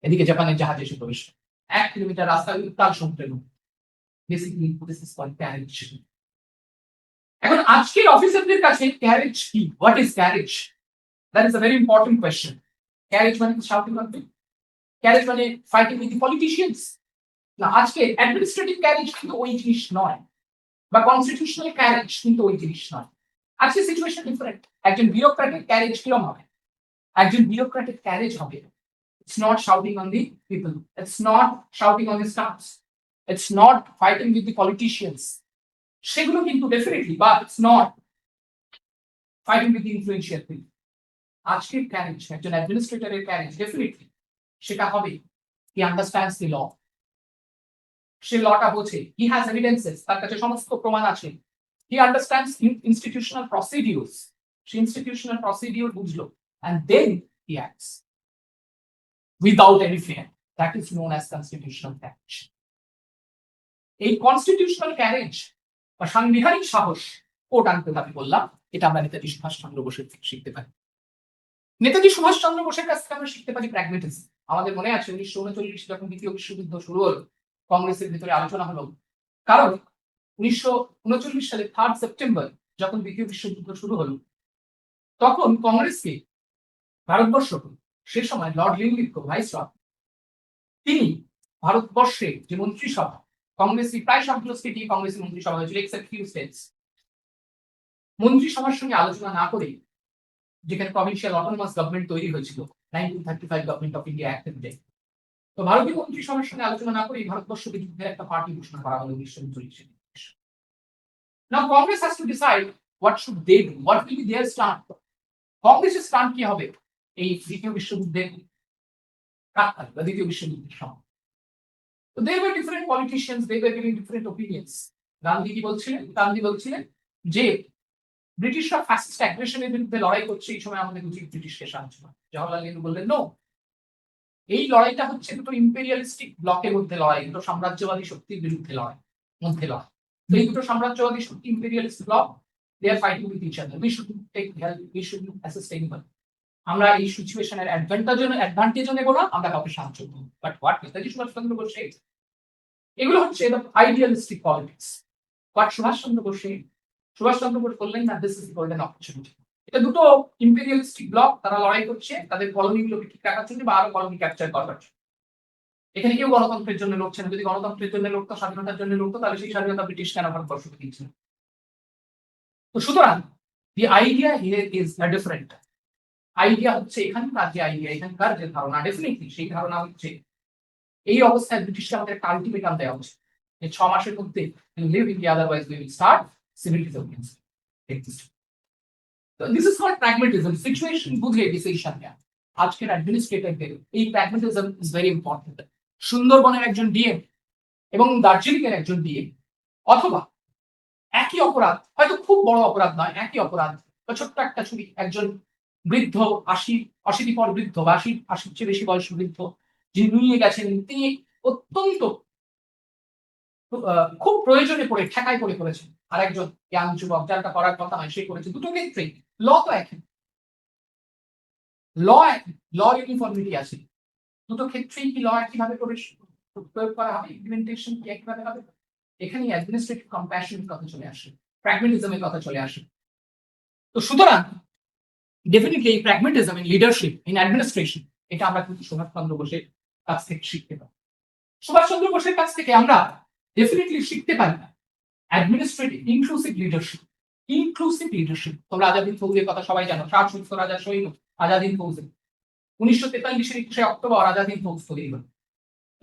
এদিকে জাপানের জাহাজে এসে প্রবেশ। 1 কিলোমিটার রাস্তা উত্তাল সমুদ্রের মধ্যে। Basically this is called courage. এখন আজকের অফিসারদের কাছে ক্যারেজ কি? What is courage? That is a very important question. Courage মানে কি শাউটিং করবে? ক্যারেজ মানে ফাইটিং উইথ দি পলিটিশিয়ানস? না, আজকে অ্যাডমিনিস্ট্রেটিভ ক্যারেজ কিন্তু ওই জিনিস নয়, বা কনস্টিটিউশনাল ক্যারেজ কিন্তু ওই জিনিস নয়। আজকে সিচুয়েশন ডিফারেন্ট। একজন বিউরোক্রেটিক ক্যারেজ কিরকম হবে? একজন বিউরোক্রেটিক ক্যারেজ হবে, it's not shouting on the people, it's not shouting on the staffs, it's not fighting with the politicians, সেগুলো কিন্তু definitely, but it's not fighting with the influential people. আজকের carriage, একজন অ্যাডমিনিস্ট্রেটরের carriage definitely সেটা হবে he understands the law, সে লটা বোঝে, he has evidences, তার কাছে সমস্ত প্রমাণ আছে, he understands institutional procedures, say institutional procedure বুঝলো, and then he acts without any fear. That is known as constitutional carriage. এই কনস্টিটিউশনাল ক্যারেজ বা সাংবিধানিক সাহস কোট আনতে আমি বললাম, এটা আমরা নেতাজি সুভাষচন্দ্র বোসের থেকে শিখতে পারি। নেতাজি সুভাষচন্দ্র বোসের কাছ থেকে আমরা শিখতে পারি প্র্যাগমেটিজম। আমাদের মনে আছে 1939 যখন দ্বিতীয় বিশ্বযুদ্ধ শুরু হলো, কংগ্রেসের ভিতরে আলোচনা হলো, কারণ 1939 সালে 3 সেপ্টেম্বর যখন দ্বিতীয় বিশ্বযুদ্ধ শুরু হলো, তখন কংগ্রেসকে ভারতবর্ষ, সে সময় লর্ড লিনলিথ ভাইসরয়, তিনি ভারতবর্ষে যে মন্ত্রিসভা, কংগ্রেসি প্রায় সবগুলো স্টেটই কংগ্রেসি মন্ত্রিসভা হয়েছিল এক্সেপ্ট ফিউ স্টেটস, মন্ত্রিসভার সঙ্গে আলোচনা না করে, যেখানে প্রভিন্সিয়াল অটোনমাস গভর্নমেন্ট তৈরি হয়েছিল 1935 গভর্নমেন্ট অফ ইন্ডিয়া অ্যাক্ট অনুযায়ী, তো ভারতীয় মন্ত্রিসভার সঙ্গে আলোচনা না করে ভারতবর্ষকে যুদ্ধের একটা পার্টি ঘোষণা করা হলো 1939 সালে। Now Congress has to decide what should they do, what will be their stand. কংগ্রেসের স্ট্যান্ড কি হবে এই দ্বিতীয় বিশ্বযুদ্ধের প্রাক্কালে বা দ্বিতীয় বিশ্বযুদ্ধের সময়? তো there were different politicians, they were giving different opinions. Gandhi কি বলছিলেন? গান্ধী বলছিলেন যে ব্রিটিশরা ফ্যাসিস্ট অ্যাগ্রেশনের বিরুদ্ধে লড়াই করছে, এই সময় আমাদের উচিত ব্রিটিশকে সাহায্য করা। জওহরলাল নেহরু বললেন নো, এই লড়াইটা হচ্ছে দুটো ইম্পেরিয়ালিস্টিক ব্লকের মধ্যে লড়াই, দুটো সাম্রাজ্যবাদী শক্তির বিরুদ্ধে লড়াই, মধ্যে লড়াই। তো এই দুটো সাম্রাজ্যবাদী শক্তি, imperialist bloc, they are fighting with each other, we should take help, we should assist anyone. আমরা এই সিচুয়েশনের অ্যাডভান্টেজও নেব না, আমরা কাউকে সাহায্য করব। বাট হোয়াট নেতাজি সুভাষচন্দ্র বোসে, এগুলো হচ্ছে the idealistic politics. But Subhas Chandra Bose বললেন না, দিস ইজ গোল্ডেন অপরচুনিটি। এটা দুটো ইম্পেরিয়ালিস্টিক ব্লক, তারা লড়াই করছে তাদের কলোনিগুলোকে ঠিক রাখার জন্য বা আরো কলোনি ক্যাপচার করার জন্য। এখানে কেউ গণতন্ত্রের জন্য লড়ছে না। যদি গণতন্ত্রের জন্য লড়তো, স্বাধীনতার জন্য লড়তো, তাহলে সেই স্বাধীনতা ব্রিটিশ কেন ভারতবর্ষকে দিয়েছিল? তো সুতরাং the idea here is a different idea. হচ্ছে এখানকার যে আইডিয়া, এখানকার যে ধারণা, ডেফিনেটলি সেই ধারণা হচ্ছে এই অবস্থায় ব্রিটিশকে আমাদের একটা আলটিমেটাম দেওয়া উচিত যে 6 মাসের মধ্যে leave India, otherwise we will start civil disobedience. This is called pragmatism. Situation বুঝে ডিসিশন নেওয়া। আজকের অ্যাডমিনিস্ট্রেটরদের এই প্র্যাগমেটিজম ইজ ভেরি ইম্পর্টেন্ট। সুন্দরবনের একজন ডিএম এবং দার্জিলিং এর একজন ডিএম, অথবা একই অপরাধ, হয়তো খুব বড় অপরাধ নয়, একই অপরাধ বা ছোট্ট একটা চুরি, একজন বৃদ্ধ 80 পর বৃদ্ধ বা 80 চেয়ে বেশি বয়স বৃদ্ধ যিনি নুয়ে গেছেন, তিনি অত্যন্ত খুব প্রয়োজনে পড়ে ঠেকায় পড়ে করেছেন, আর একজন ইয়াং যুবক যারটা করার কথা নয় সে করেছে। দুটো ক্ষেত্রেই ল তো একই, ল একই, ল ইউনিফর্মিটি আছে। দুটো ক্ষেত্রেই কি ল একইভাবে প্রয়োগ করা হবে, ইমপ্লিমেন্টেশন কি একইভাবে হবে? এখানে অ্যাডমিনিস্ট্রেটিভ কম্প্যাশনের কথা চলে আসে, প্র্যাগমেটিজমের কথা চলে আসে। তো সুতরাং ডেফিনেটলি এই pragmatism in leadership, in administration, এটা আমরা কিন্তু সুভাষচন্দ্র বোসের কাছ থেকে শিখতে পারি। সুভাষচন্দ্র বোসের কাছ থেকে আমরা ডেফিনেটলি শিখতে পারি administrative inclusive leadership. Inclusive leadership, তোমরা আজাদিন ফৌজের কথা সবাই জানো, 60 রাজা সৈন্য আজাদিন ফৌজে 1943 21 অক্টোবর আজাদিন ফৌজ তৈরি হল।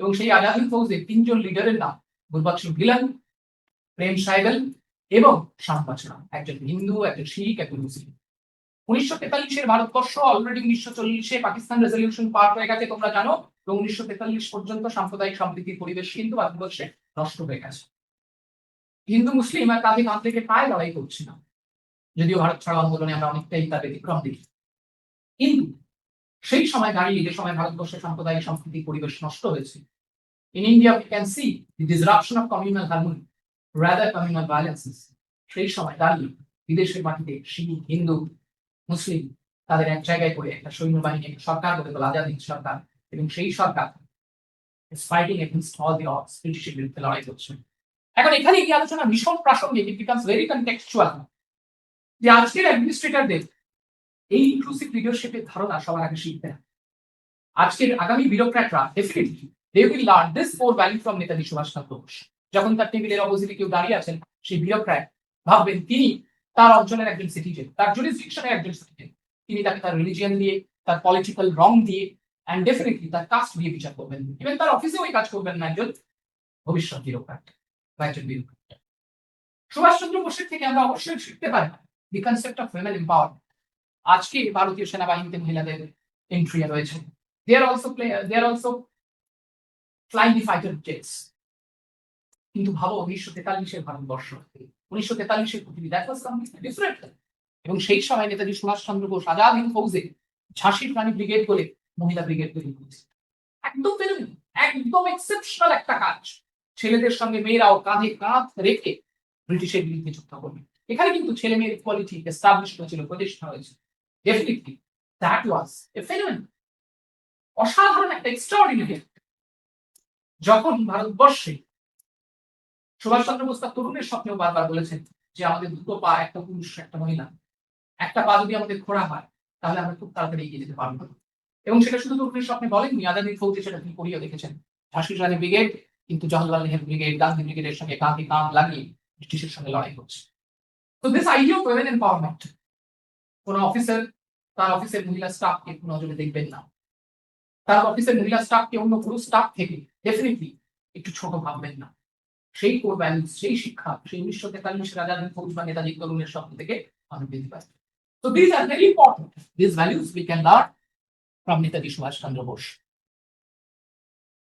এবং সেই আজাদিন ফৌজের 3 জন লিডারের নাম গুরবৎস গিলান, প্রেম সাইবেল এবং শ্যামবাজরাও, একজন হিন্দু, একজন শিখ, একজন মুসলিম। 1943 ভারতবর্ষ অলরেডি 1940 পাকিস্তান রেজলিউশন পার হয়ে গেছে, তোমরা জানো। এবং 1943 পর্যন্ত সাম্প্রদায়িক সম্প্রীতির পরিবেশ কিন্তু ভারতবর্ষে নষ্ট হয়ে গেছে। হিন্দু মুসলিম আর কাঁধে কাঁধ থেকে প্রায় লড়াই করছে না, যদিও ভারত ছাড়ো আন্দোলনে আমরা অনেকটাই তার ব্যতিক্রম দেখি। কিন্তু সেই সময় দাঁড়িয়ে, যে সময় ভারতবর্ষের সাম্প্রদায়িক সম্প্রীতির পরিবেশ নষ্ট হয়েছে, in India we can see the disruption of communal harmony rather communal violences. সেই সময় দাঁড়িয়ে বিদেশের মাটিতে শিখ, হিন্দু, মুসলিম তাদের এক জায়গায় করে একটা সৈন্যবাহিনী, একটা সরকার গড়ে তোলা, আজাদ হিন্দ সরকার। এবং সেই সরকার is fighting against all the odds, ব্রিটিশের বিরুদ্ধে লড়াই করছে। এখন এখানে এই আলোচনা ভীষণ প্রাসঙ্গিক, ইট বিকামস ভেরি কনটেক্সচুয়াল, যে আজকের অ্যাডমিনিস্ট্রেটরদের এই ইনক্লুসিভ লিডারশিপের ধারণা সবার আগে শিখতে হবে। আজকের আগামী ব্যুরোক্র্যাটরা definitely they will learn this core value from Netaji Subhas Chandra Bose. যখন তার টেবিলের অপোজিটে কেউ দাঁড়িয়ে আছেন, সেই ব্যুরোক্র্যাট ভাববেন তিনি তার অঞ্চলের একজন সিটিজেন, তার জুরিসডিকশনের একজন সিটিজেন। তিনি তাকে তার রিলিজিয়ন দিয়ে, তার পলিটিক্যাল রং দিয়ে, অ্যান্ড ডেফিনেটলি তার কাস্ট দিয়ে বিচার করবেন। ইভেন তার অফিসেও ওই কাজ করবেন না একজন ভবিষ্যৎ ব্যুরোক্র্যাট বা একজন ব্যুরোক্র্যাট। সুভাষচন্দ্র বোসের থেকে আমরা অবশ্যই শিখতে পারি দি কনসেপ্ট অফ উইমেন এম্পাওয়ারমেন্ট। আজকে ভারতীয় সেনাবাহিনীতে মহিলাদের এন্ট্রি রয়েছে। They are also flying the fighter jets. কিন্তু ভাবো 1943 ভারতবর্ষ, 1943 পৃথিবী, দ্যাট ওয়াজ কমপ্লিটলি ডিফারেন্ট। এবং সেই সময় নেতাজি সুভাষচন্দ্র বোস আজাদ হিন্দ ফৌজে ঝাঁসির রানী ব্রিগেড বলে মহিলা ব্রিগেড তৈরি করেছে। একদম ফেনোমেনাল, একদম এক্সেপশনাল একটা কাজ। ছেলেদের সঙ্গে মেয়েরাও কাঁধে কাঁধ রেখে ব্রিটিশের বিরুদ্ধে যুদ্ধ করবে। এখানে কিন্তু ছেলে মেয়ের ইকুয়ালিটি এস্টাবলিশ হয়েছিল, প্রতিষ্ঠা হয়েছে। Definitely that was A phenomenal, অসাধারণ একটা এক্সট্রাঅর্ডিনারি। যখন ভারতবর্ষে সুভাষচন্দ্র বোস তার তরুণের স্বপ্নেও বারবার বলেছেন যে আমাদের দুটো পা, একটা পুরুষ একটা মহিলা, একটা পা যদি আমাদের খোঁড়া হয় তাহলে আমরা খুব তাড়াতাড়ি এগিয়ে যেতে পারবো। এবং সেটা শুধু তরুণের স্বপ্নে বলেননি, আজাদ হিন্দ ফৌজে সেটা তিনি করিয়ে দেখেছেন। ঝাঁসির রানী ব্রিগেড কিন্তু জওহরলাল নেহরু ব্রিগেড, গান্ধী ব্রিগেডের সঙ্গে কাঁধে কাঁধ লাগিয়ে ব্রিটিশের সঙ্গে লড়াই করছে। So this idea of women empowerment, কোনো অফিসার তার অফিসের মহিলা স্টাফকে নজরে দেখবেন না, তার অফিসের মহিলা স্টাফকে অন্য পুরুষ স্টাফ থেকে ডেফিনেটলি একটু ছোট ভাববেন না। সেই কোর ভ্যালুস, সেই শিক্ষা, সেই 1943 রাজা ফৌজ বা নেতাজি তরুণের স্বপ্ন থেকে আমরা পেতে পারি। So these are very important. These values we can learn from Netaji Subhas Chandra Bose.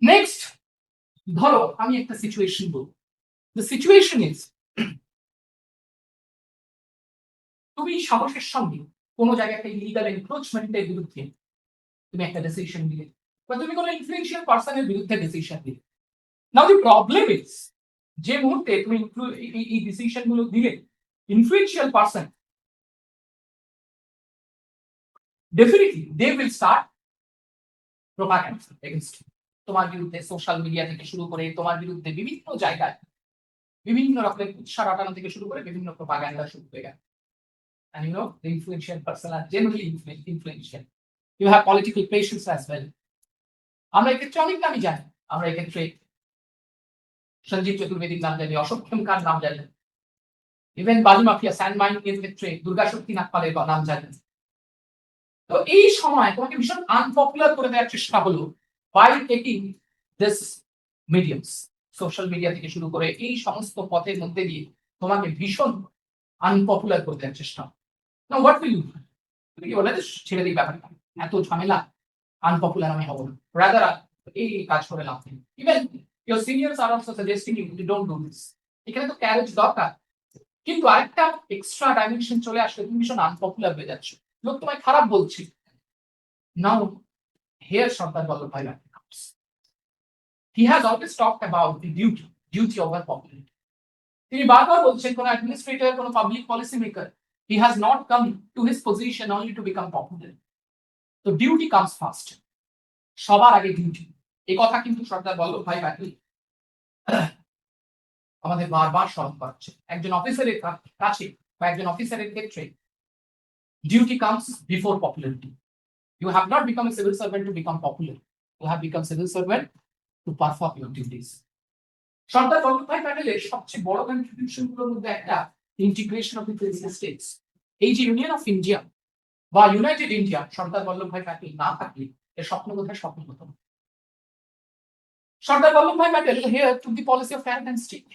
Next, ধরো আমি একটা সিচুয়েশন বলবো। The situation is তুমি সাহসের সঙ্গে কোনো জায়গায় একটা ইলিগাল এনক্রোচমেন্টের বিরুদ্ধে তুমি একটা ডিসিশন দিলে, বা তুমি কোনো ইনফ্লুয়েন্সিয়াল পার্সনের বিরুদ্ধে ডিসিশন দিলে। নাও দি প্রবলেম ইজ, যে মুহূর্তে তুমি এই ডিসিশন গুলো দিলে, influential person definitely they will start propaganda against তোমার বিরুদ্ধে। সোশ্যাল মিডিয়া থেকে শুরু করে তোমার বিরুদ্ধে বিভিন্ন জায়গায় বিভিন্ন রকমের উৎসাহ রটানো থেকে শুরু করে বিভিন্ন প্রোপাগান্ডা শুরু হয়ে গেল। And you know, the influential person are generally influential. You have political patience as well. আমরা এক্ষেত্রে অনেক নামই জানি। আমরা এক্ষেত্রে সঞ্জীব চতুর্বেদীর নাম জানি, অশোক খেমকার নাম জানি, ইভেন বালি মাফিয়া স্যান্ড মাইনিং এর ক্ষেত্রে দুর্গা শক্তি নাগপালের নাম জানি। তো এই সময় তোমাকে ভীষণ আনপপুলার করে দেওয়ার চেষ্টা হলো by taking this mediums, social media থেকে শুরু করে এই সমস্ত পথের মধ্যে দিয়ে তোমাকে ভীষণ আনপপুলার করে দেওয়ার চেষ্টা। Now what will you do? তুমি কি বলে ছেড়ে দিই ব্যাপারটা, এত ঝামেলা, আনপপুলার আমি হব না, রাদার এই কাজ করে লাভ নেই। Even your seniors are also suggesting you don't do this. এখানে তো ক্যারেজ দরকার, কিন্তু আরেকটা এক্সট্রা ডাইমেনশন চলে আসলে তুমি ভীষণ আনপপুলার হয়ে যাচ্ছ, লোক তোমায় খারাপ বলছে। Now here Sardar Vallabhbhai Patel comes. He has always talked about the duty over popularity. তিনি বারবার বলছেন কোন অ্যাডমিনিস্ট্রেটর, কোন public policy maker, he has not come to his position only to become popular. So duty comes first. সবার আগে duty. এই কথা কিন্তু সর্দার বল্লভভাই প্যাটেল আমাদের বারবার স্মরণ করাচ্ছে। একজন অফিসারের কাছে বা একজন অফিসারের ক্ষেত্রে duty comes before popularity. You have not become a civil servant to become popular. You have become civil servant to perform your duties. Sardar Vallabhbhai প্যাটেলের সবচেয়ে বড় কন্ট্রিবিউশন গুলোর মধ্যে একটা integration of the princes states. এই যে ইউনিয়ন অফ ইন্ডিয়া বা united India, Sardar Vallabhbhai Patel না থাকলে এর স্বপ্ন বোধহয় স্বপ্ন হতো না। Sardar Vallabhbhai Patel here to the policy of fact and stick,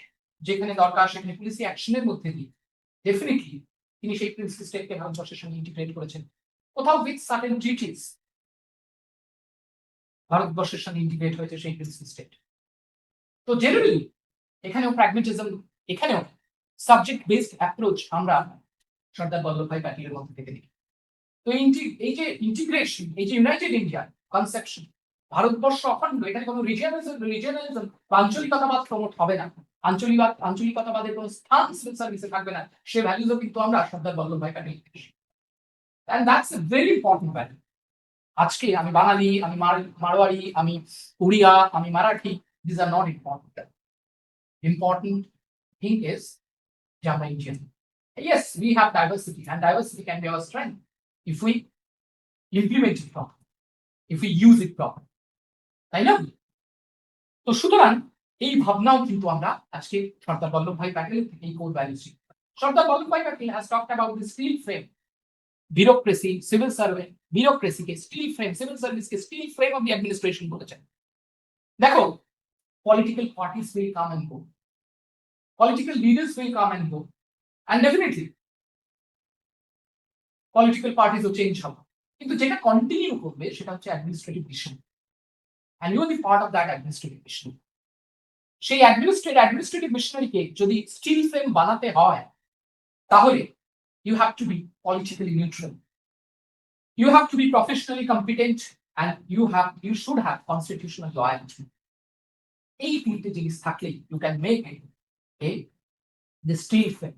যেখানে দরকার সেখানে পলিসি অ্যাকশনের মধ্যে দিয়ে ডেফিনেটলি তিনি সেই প্রিন্সেস স্টেটকে ভারতবর্ষের সঙ্গে ইন্টিগ্রেট করেছেন। কোথাও উইথ সার্টেন ট্রিটিস ভারতবর্ষের সঙ্গে ইন্টিগ্রেট হয়েছে সেই প্রিন্সেস স্টেট। তো জেনারেলি এখানেও প্র্যাগমেটিজম, এখানেও সাবজেক্ট বেসড অ্যাপ্রোচ আমরা সর্দার বল্লভভাই প্যাটেলের মধ্যে থেকে দেখি। তো এই যে ইন্টিগ্রেশন, এই যে ইউনাইটেড ইন্ডিয়া কনসেপশন, ভারতবর্ষ অখণ্ড, এখানে কোনো রিজিয়নালিজম বা আঞ্চলিকতাবাদ প্রমোট হবে না, আঞ্চলিকতাবাদের কোনো স্থান সিভিল সার্ভিসে থাকবে না, সে ভ্যালুজও কিন্তু আমরা সর্দার বল্লভভাই প্যাটেল থেকে শিখি। And that's a very important value. আজকে আমি বাঙালি, আমি মারোয়ারি, আমি উড়িয়া, আমি Marathi, this are not important. Important thing is যে আমরা Indian. Yes, we have diversity, and diversity can be our strength if we implement it properly, if we use it properly. তাই না? তো সুতরাং এই ভাবনাও কিন্তু আমরা আজকে সর্দার বল্লভভাই প্যাটেল থেকে এই কোর ভ্যালু শিখি। সর্দার Vallabhbhai Patel has talked about the steel frame, bureaucracy, civil servant, bureaucracy K steel frame, civil service K steel frame of the administration বলেছেন। দেখো, political parties will come and go, political leaders will come and go, and definitely political পার্টিজও change হবে, কিন্তু যেটা continue করবে সেটা হচ্ছে administrative mission, and you are the part of that administrative mission. সেই অ্যাডমিনিস্ট্রেটিভ মিশনারিকে যদি স্টিল ফ্রেম বানাতে হয়, তাহলে you have to be politically neutral, you have to be professionally competent, and you should have constitutional loyalty. এই তিনটে জিনিস থাকলেই you can make the steel frame.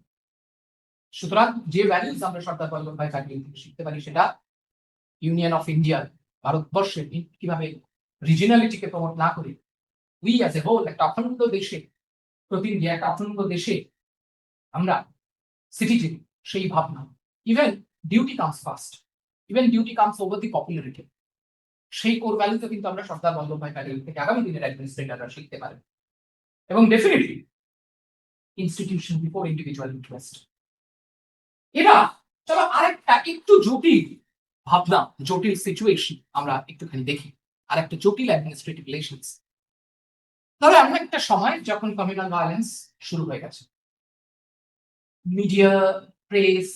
সুতরাং যে ভ্যালুজ আমরা সর্দার বল্লভভাই প্যাটেল থেকে শিখতে পারি সেটা ইউনিয়ন অফ ইন্ডিয়া, ভারতবর্ষের কিভাবে রিজিনালিটিকে প্রমোট না করে উই অ্যাজ এ হোল একটা অখণ্ড দেশে, প্রতিনিধি একটা অখণ্ড দেশে আমরা সিটিজেন, সেই ভাবনা। Even duty comes first, even duty comes over the popularity, সেই কোর ভ্যালুতে কিন্তু আমরা সর্দার বল্লভভাই প্যাটেল থেকে আগামী দিনের অ্যাডমিনিস্ট্রেটররা শিখতে পারি। এবং definitely institution before individual interest. এবার চলো আরেকটা একটু জটিল ভাবনা, জটিল সিচুয়েশন আমরা একটুখানি দেখি। আরেকটা জটিল অ্যাডমিনিস্ট্রেটিভ রিলেশনস। ধরো এমন একটা সময় যখন কমিউনাল ভায়োলেন্স শুরু হয়ে গেছে, মিডিয়া, প্রেস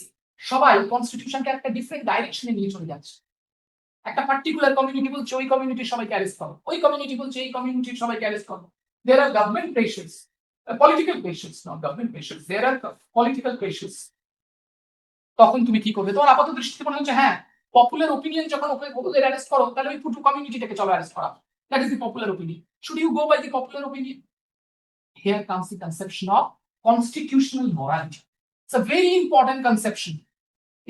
সবাই কনস্টিটিউশনকে একটা ডিফারেন্ট ডাইরেকশনে নিয়ে চলে যাচ্ছে। একটা পার্টিকুলার কমিউনিটি বলছে ওই কমিউনিটির সবাইকে অ্যারেস্ট করো, ওই কমিউনিটি বলছে এই কমিউনিটির সবাইকে অ্যারেস্ট করো। There are government pressures, political pressures, not government pressures, there are political pressures. তখন তুমি কি করবে? তোমার আপাত দৃষ্টিতে মনে হচ্ছে হ্যাঁ, পপুলার ওপিনিয়ন যখন ওদের অ্যারেস্ট করো, তাহলে ওই পুরো কমিউনিটিটাকে চলো অ্যারেস্ট করা। That is the popular opinion. Should you go by the popular opinion? Here comes the conception of constitutional morality. It's a very important conception.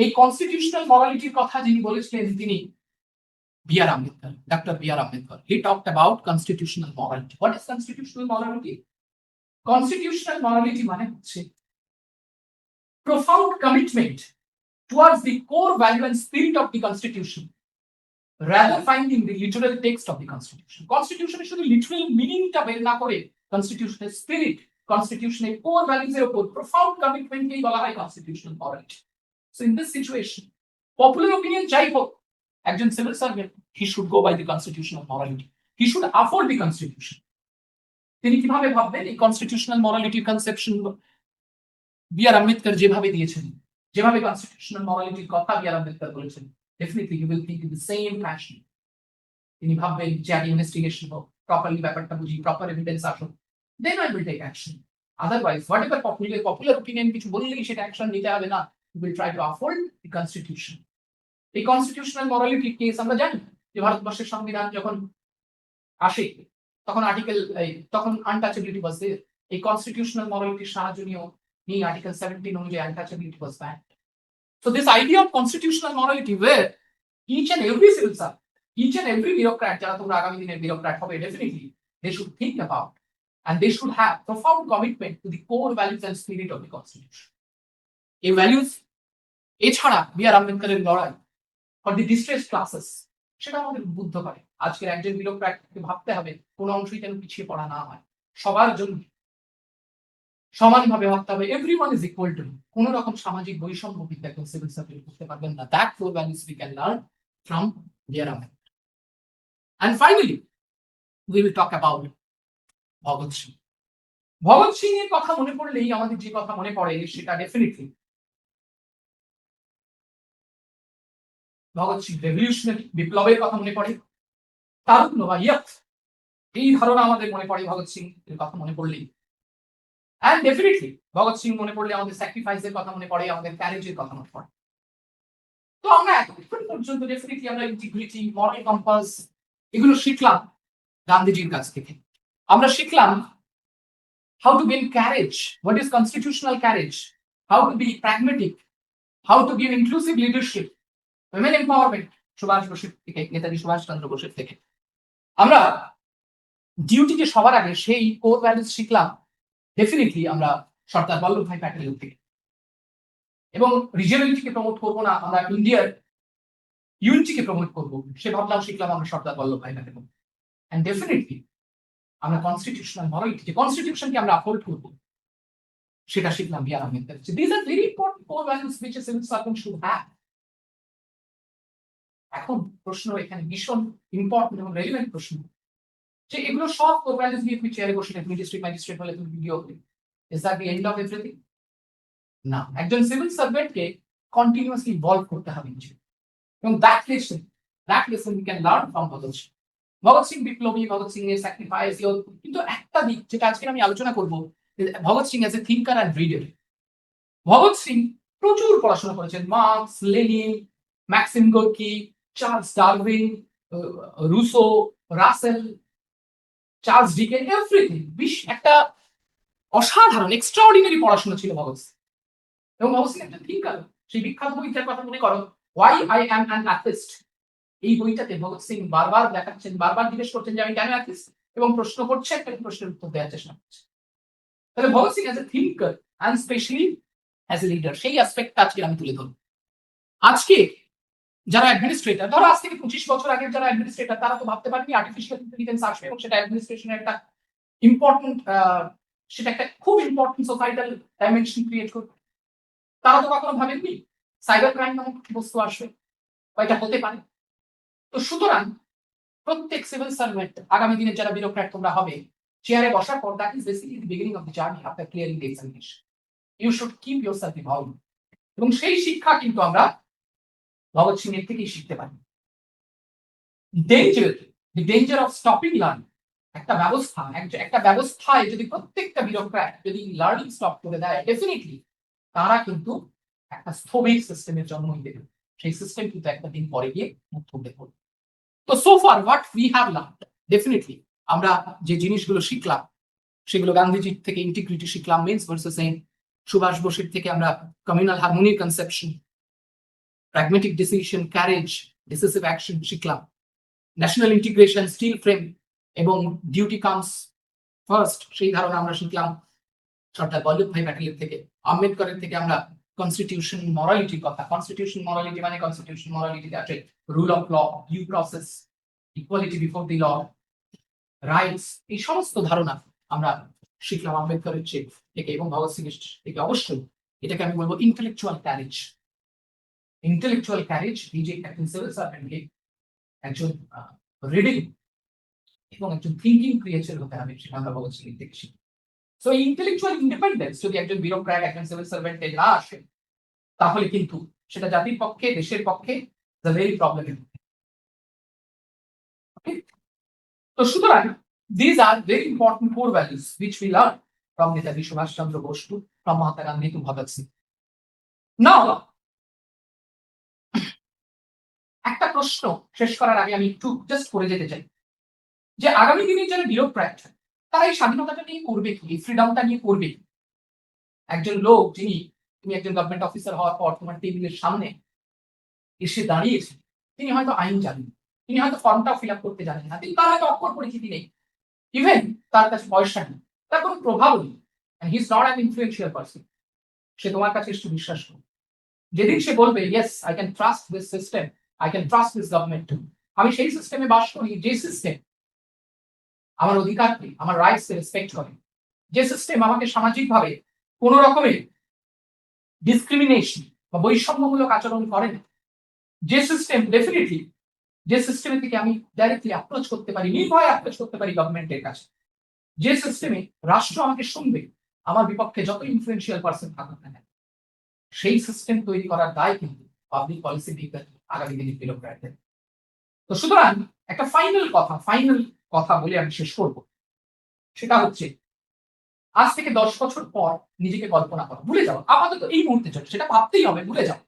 এই কনস্টিটিউশনাল মরালিটির কথা যিনি বলেছিলেন তিনি B.R. Ambedkar, Dr. B.R. Ambedkar. He talked about constitutional morality. What is constitutional morality? Constitutional morality মানে হচ্ছে profound commitment towards the core value and spirit of the constitution, rather finding the literal text of the constitution. Constitution এর শুধু literal meaningটা বের না করে constitutional spirit, constitutional core values এর উপর profound commitment কেই বলা হয় constitutional morality. So in this situation, popular opinion যাই হোক, একজন civil servant, he should go by the constitutional morality. He should afford the constitution. তিনি কিভাবে ভাববেন? এই কনস্টিটিউশনাল মরালিটির কনসেপশন B.R. আম্বেদকর যেভাবে দিয়েছেন, যেভাবে কনস্টিটিউশনাল মরালিটির কথা B.R. আম্বেদকর বলেছেন, definitely you will think in the same fashion. তিনি ভাববেন যে আগে ইনভেস্টিগেশন হোক, প্রপারলি ব্যাপারটা বুঝি, প্রপার এভিডেন্স আসুক, then I will take action. Otherwise whatever popular opinion কিছু বললেই সেটা অ্যাকশন নিতে হবে না। You will try to afford the constitution. এই কনস্টিটিউশনাল মরালিটি কেস আমরা জানি যে ভারতবর্ষের সংবিধান যখন আসে তখন তখন আনটাচেবিলিটি ওয়াজ देयर। এই কনস্টিটিউশনাল মরালিটির সাহায্য নিয়ে আর্টিকেল 17 অনুযায়ী untouchability was banned. So this idea of constitutional morality where each and every civil servant, each and every bureaucrat যারা তোমরা আগামী দিনের বিউরোক্র্যাট হবে, definitely they should think about and they should have profound commitment to the core values and spirit of the constitution. এই values এছাড়া B.R. আম্বেদকরের লড়াই for the distressed classes, সেটা আমাদের উদ্বুদ্ধ করে। আজকের একজন বিউরোক্র্যাটকে ভাবতে হবে কোন অংশই যেন পিছিয়ে পড়া না হয়, সবার জন্য সমানভাবে ভাবতে হবে। Everyone is equal to. কোন রকম সামাজিক বৈষম্য কিন্তু একজন সিভিল সার্ভেন্ট করতে পারবেন না। That four values we can learn from B.R. Ambedkar. And finally we will talk about Bhagat Singh. Bhagat Singh এর কথা মনে পড়লেই আমাদের যে কথা মনে পড়ে সেটা ডেফিনেটলি ভগৎ সিং রেভলিউশনারি, বিপ্লবের কথা মনে পড়ে। তারুণ্য বা ইয়থ, এই ধারণা আমাদের মনে পড়ে ভগৎ সিং এর কথা মনে পড়লেই। এন্ড ডেফিনেটলি ভগৎ সিং মনে পড়লে আমাদের স্যাক্রিফাইসের কথা মনে পড়ে, আমাদের ক্যারেজের কথা মনে পড়ে। তো আমরা এতক্ষণ পর্যন্ত ডেফিনেটলি আমরা ইন্টিগ্রিটি, মরাল কম্পাস এগুলো শিখলাম গান্ধীজির কাছ থেকে। আমরা শিখলাম how to gain courage, what is constitutional courage, how to be pragmatic, how to give inclusive leadership, women empowerment Subhas বসুর থেকে, নেতাজি সুভাষচন্দ্র বোসের থেকে। আমরা ডিউটিকে সবার আগে সেই কোর ভ্যালুস শিখলাম ডেফিনেটলি আমরা সর্দার বল্লভভাই প্যাটেলের থেকে। এবং রিজিওনালিটিকে প্রমোট করবো না, আমরা ইন্ডিয়ার ইউনিটিকে প্রমোট করবো, সে ভাবলাম শিখলাম আমরা সর্দার বল্লভভাই প্যাটেল। এন্ড ডেফিনেটলি আমরা কনস্টিটিউশনাল মরালিটি, যে কনস্টিটিউশনকে আমরা আপহোল্ড করবো, সেটা শিখলাম B.R. Ambedkar. This are very important core values which a civil servant should have. এখন প্রশ্ন এখানে ভীষণ ইম্পর্টেন্ট এবং রেলিভেন্ট প্রশ্ন, যে এগুলো সব কোর ভ্যালুস দিয়ে তুমি চেয়ারে বসে তুমি ডিস্ট্রিক্ট ম্যাজিস্ট্রেট হলে তুমি ভিডিও করবে, is that the end of everything? না, একজন সিভিল সার্ভেন্টকে কন্টিনিউয়াসলি ইভলভ করতে হবে এবং that lesson we can learn from Bhagat Singh. Bhagat Singh বিপ্লবী, ভগৎ সিং এর স্যাক্রিফাইস, কিন্তু একটা দিক যেটা আজকে আমি আলোচনা করব, Bhagat Singh as a thinker and reader. Bhagat Singh প্রচুর পড়াশোনা করেছেন, Marx, Lenin, Maxim Gorky, Charles Darwin, Rousseau, Russell, Charles Dicken, everything. একটা অসাধারণ এক্সট্রাঅর্ডিনারি পড়াশোনা ছিল ভগৎ সিং। এবং ভগৎ সিং একটা থিঙ্কার। সেই বিখ্যাত বইটার কথা মনে করো, why I am an atheist. এই বইটাতে ভগৎ সিং বারবার দেখাচ্ছেন, বারবার জিজ্ঞেস করছেন যে আমি কেন অ্যাথিস্ট, এবং প্রশ্ন করছে, একটা প্রশ্নের উত্তর দেওয়ার চেষ্টা করছে। তাহলে Bhagat Singh as a thinker and specially as a leader, সেই অ্যাসপেক্টটা আজকে আমি তুলে ধরব। আজকে যারা অ্যাডমিনিস্ট্রেটর, ধরো আজ থেকে 25 বছর আগের যারা অ্যাডমিনিস্ট্রেটর, তারা তো ভাবতে পারেনি আর্টিফিশিয়াল ইন্টেলিজেন্স আসবে এবং সেটা অ্যাডমিনিস্ট্রেশনের একটা ইম্পর্টেন্ট, সেটা একটা খুব ইম্পর্টেন্ট সোসাইটাল ডাইমেনশন ক্রিয়েট করবে। তারা তো কখনো ভাবেননি সাইবার ক্রাইম নামক বস্তু আসবে বা এটা হতে পারে। তো সুতরাং প্রত্যেক সিভিল সার্ভেন্ট আগামী দিনে যারা বিউরোক্র্যাট তোমরা হবে, চেয়ারে বসার পর that is basically the beginning of the journey after clearing the examination. You should keep yourself involved. এবং সেই শিক্ষা কিন্তু আমরা ভগৎ সিং এর থেকেই শিখতে পারি। ডেঞ্জার অফ স্টপিং লার্নিং, একটা ব্যবস্থায় যদি প্রত্যেকটা বিউরোক্র্যাট যদি লার্নিং স্টপ করে দেয়, ডেফিনেটলি তারা কিন্তু একটা স্থবির সিস্টেমের জন্মই দেবে। সেই সিস্টেম কিন্তু একটা দিন পরে গিয়ে মুখ থুবড়ে পড়বে। তো so far what we have learned, definitely আমরা যে জিনিসগুলো শিখলাম সেগুলো গান্ধীজির থেকে ইন্টিগ্রিটি শিখলাম, মেন্স ভার্সেস এন্ড, সুভাষ বোসের থেকে আমরা কমিউনাল হারমোনির conception, pragmatic decision, courage, decisive action শিখলাম, ন্যাশনাল ইন্টিগ্রেশন, স্টিল ফ্রেম এবং ডিউটি কামস ফার্স্ট সেই ধারণা আমরা শিখলাম সর্দার বল্লভভাই প্যাটেলের থেকে। আম্বেদকরের থেকে আমরা কনস্টিটিউশন মরালিটির কথা, কনস্টিটিউশন মরালিটি মানে কনস্টিটিউশন মরালিটিতে আছে rule of law, due process, equality before the law, rights, এই সমস্ত ধারণা আমরা শিখলাম আম্বেদকরের থেকে এবং ভগৎ সিং এর থেকে। অবশ্যই এটাকে আমি বলবো ইন্টেলেকচুয়াল ক্যারেজ। ইন্টেলেকচুয়াল ক্যারেজ, এই যে একজন সিভিল সার্ভেন্টকে একজন রিডিং এবং একজন থিঙ্কিং ক্রিয়েচার হতে হবে, সেটা আমরা ভগৎ সিং থেকে শিখি। সো ইন্টেলেকচুয়াল ইন্ডিপেন্ডেন্স যদি একজন বিউরোক্র্যাট একজন সিভিল সার্ভেন্টে না আসে, তাহলে কিন্তু সেটা জাতির পক্ষে, দেশের পক্ষে দ্য ভেরি প্রবলেম। তো সুতরাং these are very important core values which we learn from Netaji Subhash Chandra Bose, from Mahatma Gandhi to Bhagat Singh. Now, একটা প্রশ্ন শেষ করার আগে আমি একটু জাস্ট করে যেতে চাই যে আগামী দিনের যারা বিউরোক্র্যাট তারা এই স্বাধীনতাটা নিয়ে করবে কি, এই ফ্রিডমটা নিয়ে করবে কি? একজন লোক যিনি, তুমি একজন গভর্নমেন্ট অফিসার হওয়ার পর তোমার টেবিলের সামনে এসে দাঁড়িয়েছে, তিনি হয়তো আইন জানেন, তিনি হয়তো ফর্মটা ফিল আপ করতে জানেন না, তার হয়তো অক্ষর পরিচিতি নেই, ইভেন তার কাছে পয়সা নেই, তার কোনো প্রভাব নেই, he is not an influential person. সে তোমার কাছে একটু বিশ্বাস করবে। যেদিন সে বলবে yes I can trust this system, I can trust this government, আমি সেই সিস্টেমে বাস করি যে সিস্টেম আমার অধিকারকে, আমার রাইটস রেসপেক্ট করে, যে সিস্টেম আমাকে সামাজিকভাবে কোনো রকমের ডিসক্রিমিনেশন বা বৈষম্যমূলক আচরণ করে না, যে সিস্টেম ডেফিনেটলি, যে সিস্টেমের থেকে আমি ডাইরেক্টলি অ্যাপ্রোচ করতে পারি, নির্ভয়ে অ্যাপ্রোচ করতে পারি গভর্নমেন্টের কাছে, যে সিস্টেমে রাষ্ট্র আমাকে শুনবে, আমার বিপক্ষে যত ইনফ্লুয়েন্সিয়াল পারসন থাকুক না কেন, সেই সিস্টেম তৈরি করার দায় কিন্তু পাবলিক পলিসি মেকার আগামী দিনে বিউরোক্র্যাটদের। তো সুতরাং একটা ফাইনাল কথা বলে আমি শেষ করব, সেটা হচ্ছে আজ থেকে 10 বছর পর নিজেকে কল্পনা করো, ভুলে যাও আপাতত এই মুহূর্তে জন্য, সেটা ভাবতেই হবে, ভুলে যাও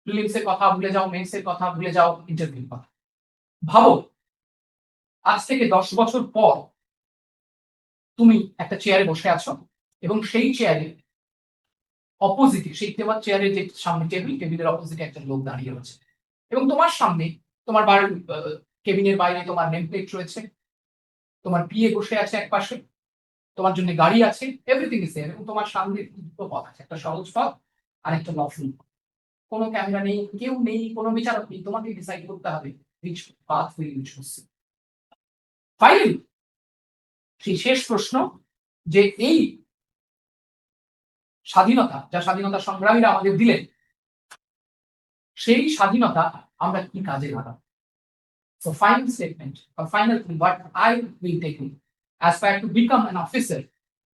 প্রিলিমসের কথা, ভুলে যাও মেন্সের কথা, ভুলে যাও ইন্টারভিউর কথা। ভাবো আজ থেকে 10 বছর পর তুমি একটা চেয়ারে বসে আছো এবং সেই চেয়ারে অপোজিটে, সেই তোমার চেয়ারের যে সামনে টেবিলের অপোজিটে একজন লোক দাঁড়িয়ে রয়েছে এবং তোমার সামনে, তোমার কেবিনের বাইরে তোমার নেম প্লেট রয়েছে, তোমার পিএ বসে আছে এক পাশে, তোমার জন্য গাড়ি আছে, এভরিথিং ইজ দেয়ার, এবং তোমার সামনে দুটো পথ আছে, একটা সহজ পথ আর একটা লফুল পথ। কোনো ক্যামেরা নেই, কেউ নেই, কোনো বিচারক নেই, তোমাকে ডিসাইড করতে হবে which path will you choose. Finally সেই শেষ প্রশ্ন, যে এই স্বাধীনতা, যা স্বাধীনতা সংগ্রামীরা আমাদের দিলেন, সেই স্বাধীনতা আমরা কি কাজে লাগাবো? So final statement or final thing what I will take in aspire to become an officer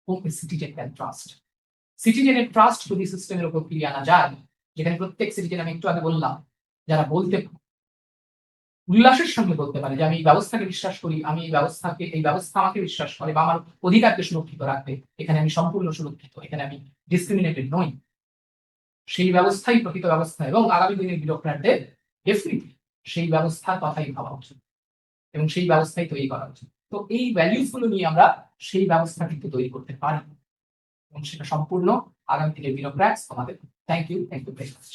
whom a citizen can trust. সিটিজেনের ট্রাস্ট যদি সিস্টেমের উপর ফিরিয়ে আনা যায়, যেখানে প্রত্যেক সিটিজেন, আমি একটু আগে বললাম, যারা বলতে উল্লাসের সঙ্গে বলতে পারে যে আমি এই ব্যবস্থাকে বিশ্বাস করি, আমি এই ব্যবস্থা আমাকে বিশ্বাস করে বা আমার অধিকারকে সুরক্ষিত রাখবে, এখানে আমি সম্পূর্ণ সুরক্ষিত, এখানে আমি ডিসক্রিমিনেটেড নই, সেই ব্যবস্থাই প্রকৃত ব্যবস্থা এবং আগামী দিনের বিউরোক্র্যাটদের ডেফিনেটলি সেই ব্যবস্থার কথাই ভাবা উচিত এবং সেই ব্যবস্থাই তৈরি করা উচিত। তো এই ভ্যালিউস গুলো নিয়ে আমরা সেই ব্যবস্থা কিন্তু তৈরি করতে পারি এবং সেটা সম্পূর্ণ আগামী দিনের বিউরোক্র্যাটস আমাদের। Thank you very much.